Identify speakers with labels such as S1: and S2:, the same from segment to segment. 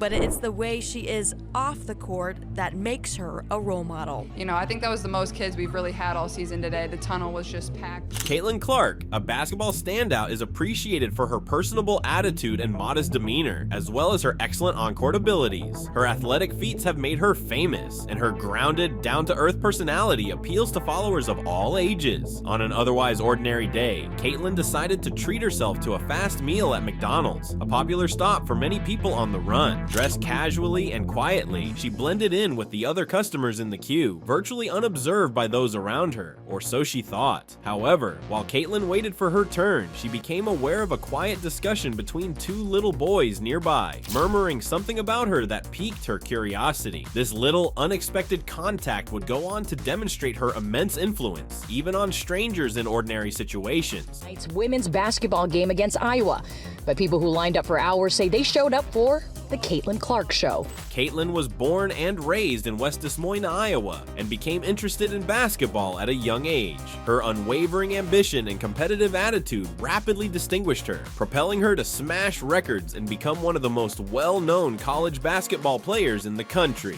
S1: but it's the way she is off the court that makes her a role model.
S2: You know, I think that was the most kids we've really had all season today. The tunnel was just packed.
S3: Caitlin Clark, a basketball standout, is appreciated for her personable attitude and modest demeanor, as well as her excellent on-court abilities. Her athletic feats have made her famous, and her grounded, down-to-earth personality appeals to followers of all ages. On an otherwise ordinary day, Caitlin decided to treat herself to a fast meal at McDonald's, a popular stop for many people on the run. Dressed casually and quietly, she blended in with the other customers in the queue, virtually unobserved by those around her, or so she thought. However, while Caitlin waited for her turn, she became aware of a quiet discussion between two little boys nearby, murmuring something about her that piqued her curiosity. This little, unexpected contact would go on to demonstrate her immense influence, even on strangers in ordinary situations.
S4: Tonight's women's basketball game against Iowa, but people who lined up for hours say they showed up for the Caitlin Clark Show.
S3: Caitlin was born and raised in West Des Moines, Iowa, and became interested in basketball at a young age. Her unwavering ambition and competitive attitude rapidly distinguished her, propelling her to smash records and become one of the most well-known college basketball players in the country.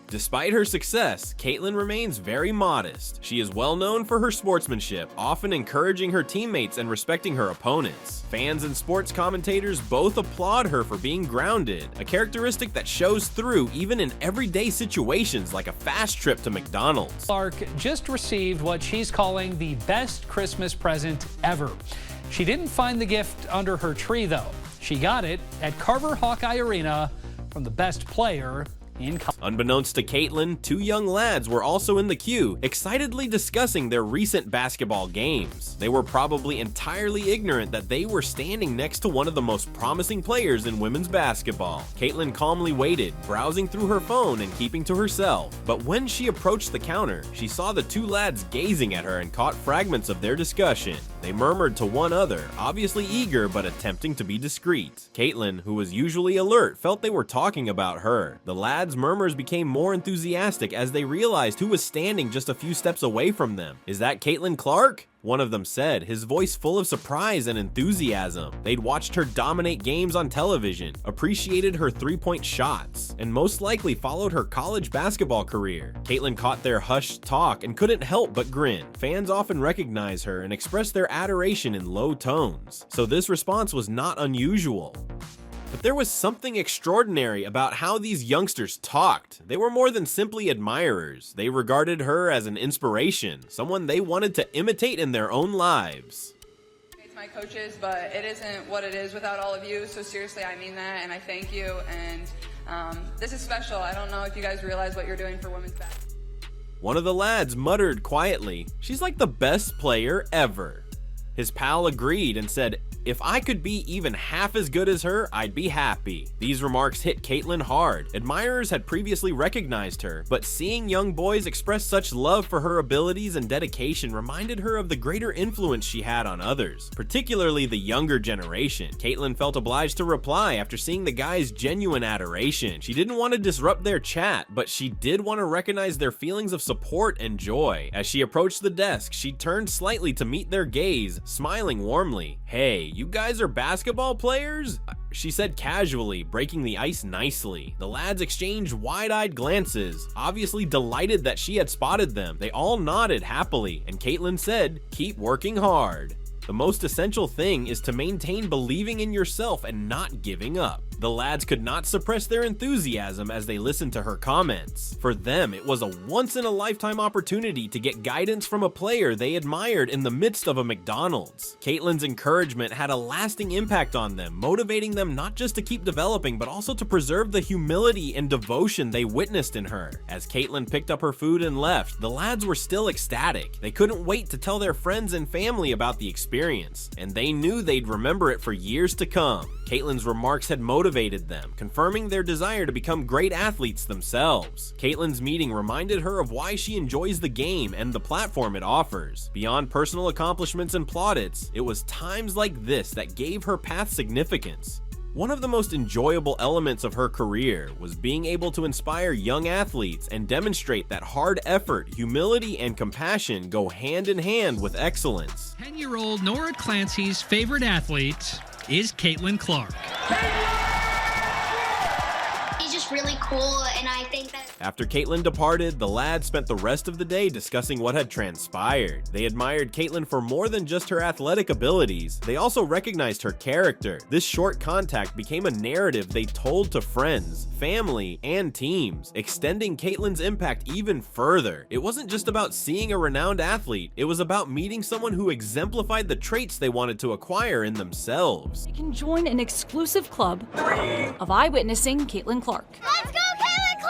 S3: Despite her success, Caitlin remains very modest. She is well known for her sportsmanship, often encouraging her teammates and respecting her opponents. Fans and sports commentators both applaud her for being grounded, a characteristic that shows through even in everyday situations like a fast trip to McDonald's.
S5: Clark just received what she's calling the best Christmas present ever. She didn't find the gift under her tree, though. She got it at Carver Hawkeye Arena from the best player in college.
S3: Unbeknownst to Caitlin, two young lads were also in the queue, excitedly discussing their recent basketball games. They were probably entirely ignorant that they were standing next to one of the most promising players in women's basketball. Caitlin calmly waited, browsing through her phone and keeping to herself. But when she approached the counter, she saw the two lads gazing at her and caught fragments of their discussion. They murmured to one another, obviously eager but attempting to be discreet. Caitlin, who was usually alert, felt they were talking about her. The lads' murmurs became more enthusiastic as they realized who was standing just a few steps away from them. "Is that Caitlin Clark?" one of them said, his voice full of surprise and enthusiasm. They'd watched her dominate games on television, appreciated her three-point shots, and most likely followed her college basketball career. Caitlin caught their hushed talk and couldn't help but grin. Fans often recognize her and express their adoration in low tones, so this response was not unusual. But there was something extraordinary about how these youngsters talked. They were more than simply admirers. They regarded her as an inspiration, someone they wanted to imitate in their own lives.
S2: It's my coaches, but it isn't what it is without all of you. So seriously, I mean that, and I thank you. And this is special. I don't know if you guys realize what you're doing for women's basketball.
S3: One of the lads muttered quietly, "She's like the best player ever." His pal agreed and said, "If I could be even half as good as her, I'd be happy." These remarks hit Caitlin hard. Admirers had previously recognized her, but seeing young boys express such love for her abilities and dedication reminded her of the greater influence she had on others, particularly the younger generation. Caitlin felt obliged to reply after seeing the guys' genuine adoration. She didn't want to disrupt their chat, but she did want to recognize their feelings of support and joy. As she approached the desk, she turned slightly to meet their gaze, smiling warmly. "Hey, you guys are basketball players?" she said casually, breaking the ice nicely. The lads exchanged wide-eyed glances, obviously delighted that she had spotted them. They all nodded happily, and Caitlin said, "Keep working hard. The most essential thing is to maintain believing in yourself and not giving up." The lads could not suppress their enthusiasm as they listened to her comments. For them, it was a once-in-a-lifetime opportunity to get guidance from a player they admired in the midst of a McDonald's. Caitlin's encouragement had a lasting impact on them, motivating them not just to keep developing, but also to preserve the humility and devotion they witnessed in her. As Caitlin picked up her food and left, the lads were still ecstatic. They couldn't wait to tell their friends and family about the experience, and they knew they'd remember it for years to come. Caitlin's remarks had motivated them, confirming their desire to become great athletes themselves. Caitlin's meeting reminded her of why she enjoys the game and the platform it offers. Beyond personal accomplishments and plaudits, it was times like this that gave her path significance. One of the most enjoyable elements of her career was being able to inspire young athletes and demonstrate that hard effort, humility, and compassion go hand in hand with excellence.
S6: 10-year-old Nora Clancy's favorite athlete is Caitlin Clark. just really cool, and I think that
S3: After Caitlyn departed, the lads spent the rest of the day discussing what had transpired. They admired Caitlyn for more than just her athletic abilities, they also recognized her character. This short contact became a narrative they told to friends, family, and teams, extending Caitlyn's impact even further. It wasn't just about seeing a renowned athlete, it was about meeting someone who exemplified the traits they wanted to acquire in themselves.
S7: You can join an exclusive club of eyewitnessing Caitlyn Clark.
S6: let's go, Caitlin Clark!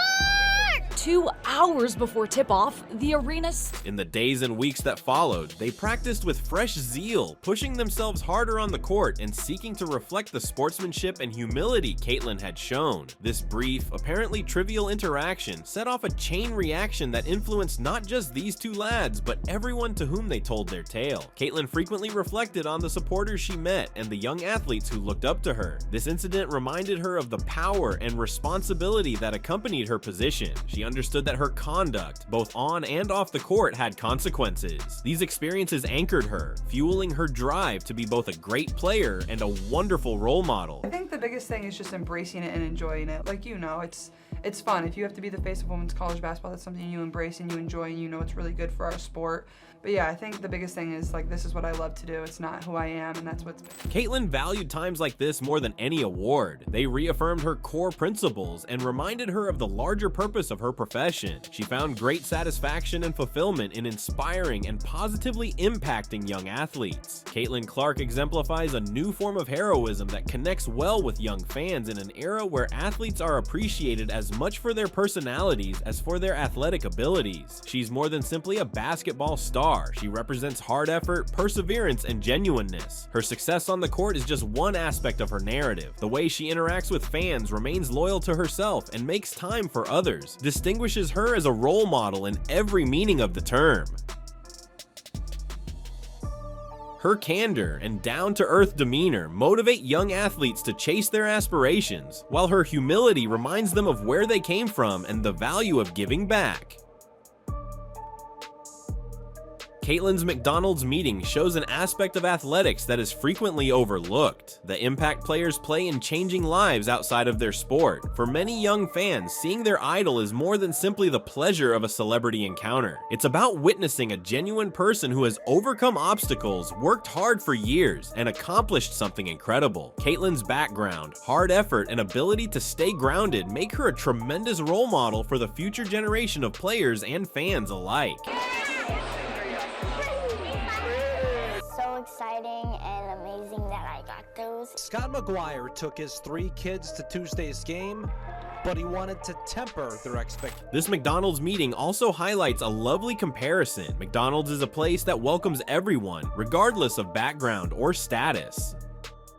S7: 2 hours before tip-off, the arena's
S3: In the days and weeks that followed, they practiced with fresh zeal, pushing themselves harder on the court and seeking to reflect the sportsmanship and humility Caitlyn had shown. This brief, apparently trivial interaction set off a chain reaction that influenced not just these two lads, but everyone to whom they told their tale. Caitlyn frequently reflected on the supporters she met and the young athletes who looked up to her. This incident reminded her of the power and responsibility that accompanied her position. She understood that her conduct, both on and off the court, had consequences. These experiences anchored her, fueling her drive to be both a great player and a wonderful role model.
S8: I think the biggest thing is just embracing it and enjoying it. Like, you know, it's fun. If you have to be the face of women's college basketball, that's something you embrace and you enjoy and you know it's really good for our sport. But yeah, I think the biggest thing is, like, this is what I love to do. It's not who I am, and that's what's...
S3: Caitlyn valued times like this more than any award. They reaffirmed her core principles and reminded her of the larger purpose of her profession. She found great satisfaction and fulfillment in inspiring and positively impacting young athletes. Caitlyn Clark exemplifies a new form of heroism that connects well with young fans in an era where athletes are appreciated as much for their personalities as for their athletic abilities. She's more than simply a basketball star. She represents hard effort, perseverance, and genuineness. Her success on the court is just one aspect of her narrative. The way she interacts with fans, remains loyal to herself, and makes time for others, distinguishes her as a role model in every meaning of the term. Her candor and down-to-earth demeanor motivate young athletes to chase their aspirations, while her humility reminds them of where they came from and the value of giving back. Caitlyn's McDonald's meeting shows an aspect of athletics that is frequently overlooked, the impact players play in changing lives outside of their sport. For many young fans, seeing their idol is more than simply the pleasure of a celebrity encounter. It's about witnessing a genuine person who has overcome obstacles, worked hard for years, and accomplished something incredible. Caitlyn's background, hard effort, and ability to stay grounded make her a tremendous role model for the future generation of players and fans alike.
S6: Exciting and amazing that I got those.
S9: Scott McGuire took his 3 kids to Tuesday's game, but he wanted to temper their expectations.
S3: This McDonald's meeting also highlights a lovely comparison. McDonald's is a place that welcomes everyone, regardless of background or status.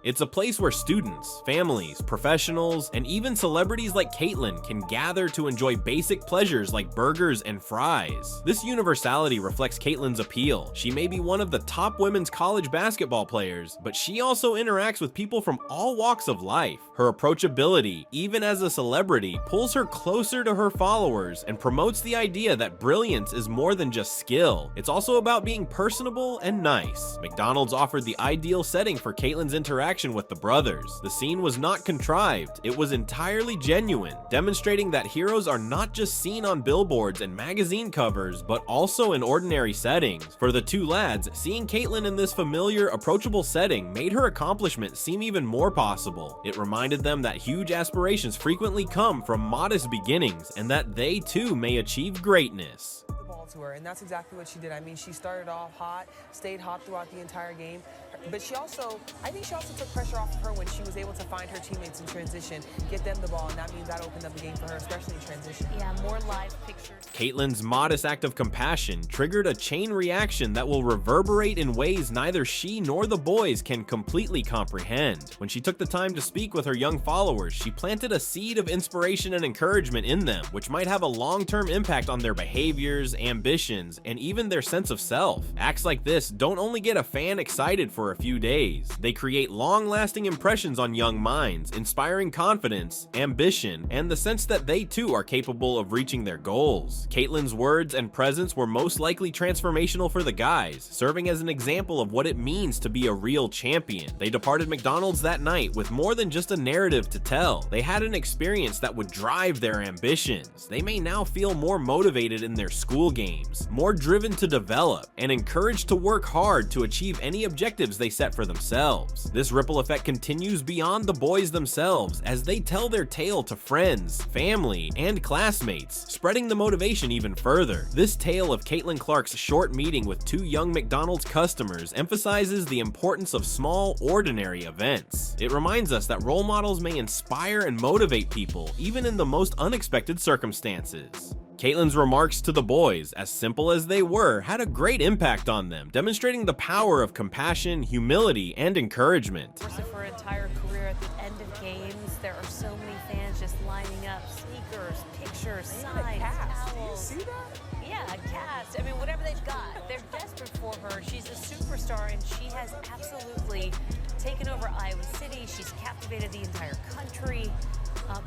S3: It's a place where students, families, professionals, and even celebrities like Caitlyn can gather to enjoy basic pleasures like burgers and fries. This universality reflects Caitlyn's appeal. She may be one of the top women's college basketball players, but she also interacts with people from all walks of life. Her approachability, even as a celebrity, pulls her closer to her followers and promotes the idea that brilliance is more than just skill. It's also about being personable and nice. McDonald's offered the ideal setting for Caitlyn's interaction with the brothers. The scene was not contrived, it was entirely genuine, demonstrating that heroes are not just seen on billboards and magazine covers, but also in ordinary settings. For the two lads, seeing Caitlyn in this familiar, approachable setting made her accomplishment seem even more possible. It reminded them that huge aspirations frequently come from modest beginnings, and that they too may achieve greatness.
S10: To her, and that's exactly what she did. I mean, she started off hot, stayed hot throughout the entire game, but I think she also took pressure off of her when she was able to find her teammates in transition, get them the ball, and that means that opened up the game for her, especially in transition.
S7: Yeah, more live pictures.
S3: Caitlyn's modest act of compassion triggered a chain reaction that will reverberate in ways neither she nor the boys can completely comprehend. When she took the time to speak with her young followers, she planted a seed of inspiration and encouragement in them, which might have a long-term impact on their behaviors, ambitions, and even their sense of self. Acts like this don't only get a fan excited for a few days. They create long-lasting impressions on young minds, inspiring confidence, ambition, and the sense that they too are capable of reaching their goals. Caitlyn's words and presence were most likely transformational for the guys, serving as an example of what it means to be a real champion. They departed McDonald's that night with more than just a narrative to tell. They had an experience that would drive their ambitions. They may now feel more motivated in their school games, more driven to develop, and encouraged to work hard to achieve any objectives they set for themselves. This ripple effect continues beyond the boys themselves as they tell their tale to friends, family, and classmates, spreading the motivation even further. This tale of Caitlin Clark's short meeting with two young McDonald's customers emphasizes the importance of small, ordinary events. It reminds us that role models may inspire and motivate people, even in the most unexpected circumstances. Caitlyn's remarks to the boys, as simple as they were, had a great impact on them, demonstrating the power of compassion, humility, and encouragement.
S11: For her entire career, at the end of games, there are so many fans just lining up, sneakers, pictures, signs, towels.
S10: Do you see that?
S11: Yeah, a cast. I mean, whatever they've got. They're desperate for her. She's a superstar, and she has absolutely taken over Iowa City. She's captivated the entire country.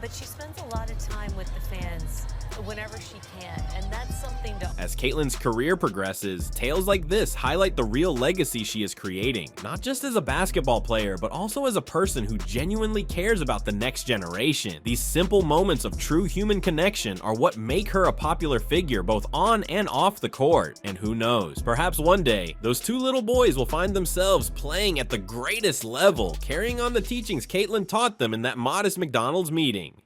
S11: But she spends a lot of time with the fans whenever she can, and that's something to...
S3: As Caitlyn's career progresses, tales like this highlight the real legacy she is creating, not just as a basketball player, but also as a person who genuinely cares about the next generation. These simple moments of true human connection are what make her a popular figure both on and off the court. And who knows, perhaps one day, those two little boys will find themselves playing at the greatest level, carrying on the teachings Caitlyn taught them in that modest McDonald's meeting.